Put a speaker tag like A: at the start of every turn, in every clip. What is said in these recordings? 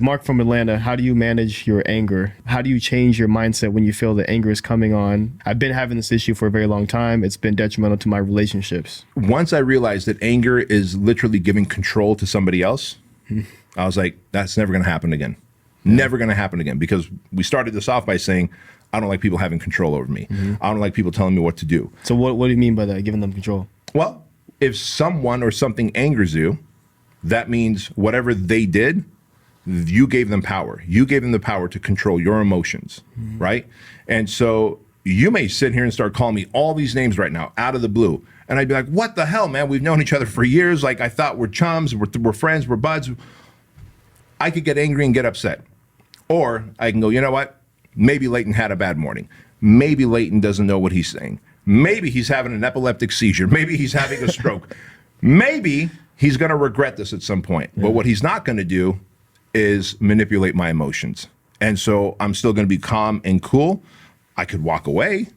A: Mark from Atlanta, how do you manage your anger? How do you change your mindset when you feel that anger is coming on? I've been having this issue for a very long time. It's been detrimental to my relationships.
B: Once I realized that anger is literally giving control to somebody else, I was like, that's never going to happen again. Never going to happen again. Because we started this off by saying, I don't like people having control over me. I don't like people telling me what to do.
A: So what do you mean by that, giving them control?
B: Well, if someone or something angers you, that means whatever they did, you gave them power. You gave them the power to control your emotions, right? And so you may sit here and start calling me all these names right now out of the blue. And I'd be like, what the hell, man? We've known each other for years. Like, I thought we're chums, we're friends, we're buds. I could get angry and get upset. Or I can go, you know what? Maybe Leighton had a bad morning. Maybe Leighton doesn't know what he's saying. Maybe he's having an epileptic seizure. Maybe he's having a stroke. Maybe he's going to regret this at some point. But what he's not going to do is manipulate my emotions. And so I'm still going to be calm and cool. I could walk away.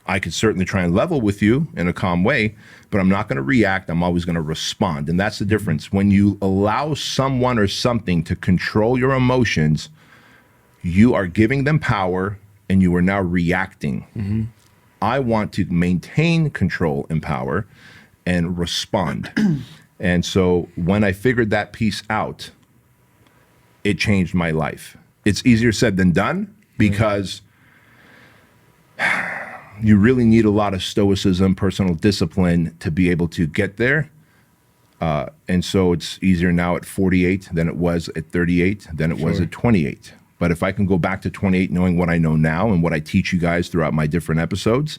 B: I could certainly try and level with you in a calm way, but I'm not going to react. I'm always going to respond. And that's the difference. When you allow someone or something to control your emotions, you are giving them power and you are now reacting. I want to maintain control and power and respond. And so when I figured that piece out, it changed my life. It's easier said than done because you really need a lot of stoicism, personal discipline to be able to get there. And so it's easier now at 48 than it was at 38, than it was at 28. But if I can go back to 28 knowing what I know now and what I teach you guys throughout my different episodes,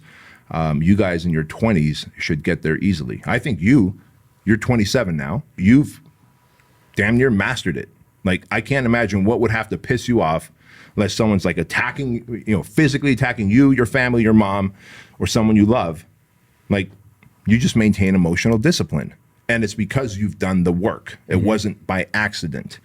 B: you guys in your 20s should get there easily. I think you're 27 now. You've damn near mastered it. Like, I can't imagine what would have to piss you off unless someone's like attacking, physically attacking you, your family, your mom, or someone you love. Like, you just maintain emotional discipline. And it's because you've done the work. It wasn't by accident.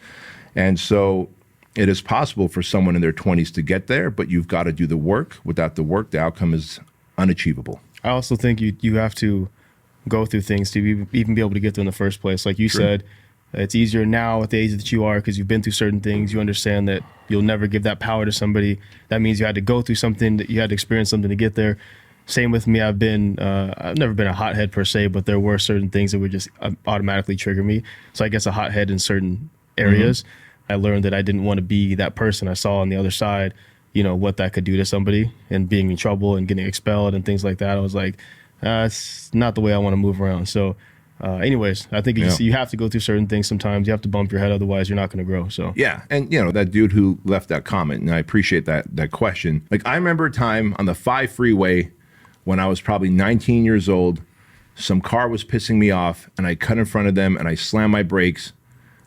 B: And so it is possible for someone in their 20s to get there, but you've got to do the work. Without the work, the outcome is unachievable.
A: I also think you have to go through things to even be able to get there in the first place. Like you said, it's easier now at the age that you are because you've been through certain things. You understand that you'll never give that power to somebody. That means you had to go through something, that you had to experience something to get there. Same with me. I've never been a hothead per se, but there were certain things that would just automatically trigger me. So I guess a hothead in certain areas. I learned that I didn't want to be that person. I saw on the other side, what that could do to somebody and being in trouble and getting expelled and things like that. I was like, it's not the way I want to move around. So anyways, I think you have to go through certain things sometimes. You have to bump your head, otherwise you're not going to grow. So
B: yeah, and that dude who left that comment, and I appreciate that question. Like, I remember a time on the 5 freeway when I was probably 19 years old. Some car was pissing me off, and I cut in front of them, and I slammed my brakes.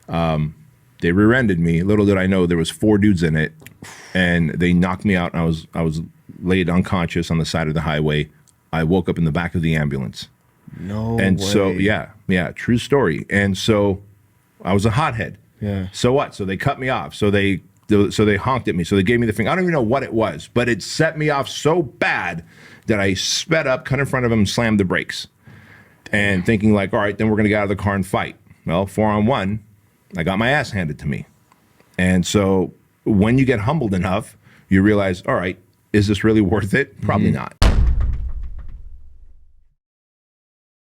B: They rear-ended me. Little did I know there was 4 dudes in it, and they knocked me out, and I was laid unconscious on the side of the highway. I woke up in the back of the ambulance.
A: No
B: and
A: way.
B: So yeah, true story. And so I was a hothead.
A: Yeah.
B: So what? So they cut me off. So they honked at me. So they gave me the finger. I don't even know what it was, but it set me off so bad that I sped up, cut in front of him, slammed the brakes, and thinking like, all right, then we're gonna get out of the car and fight. Well, 4-on-1, I got my ass handed to me. And so when you get humbled enough, you realize, all right, is this really worth it? Probably not.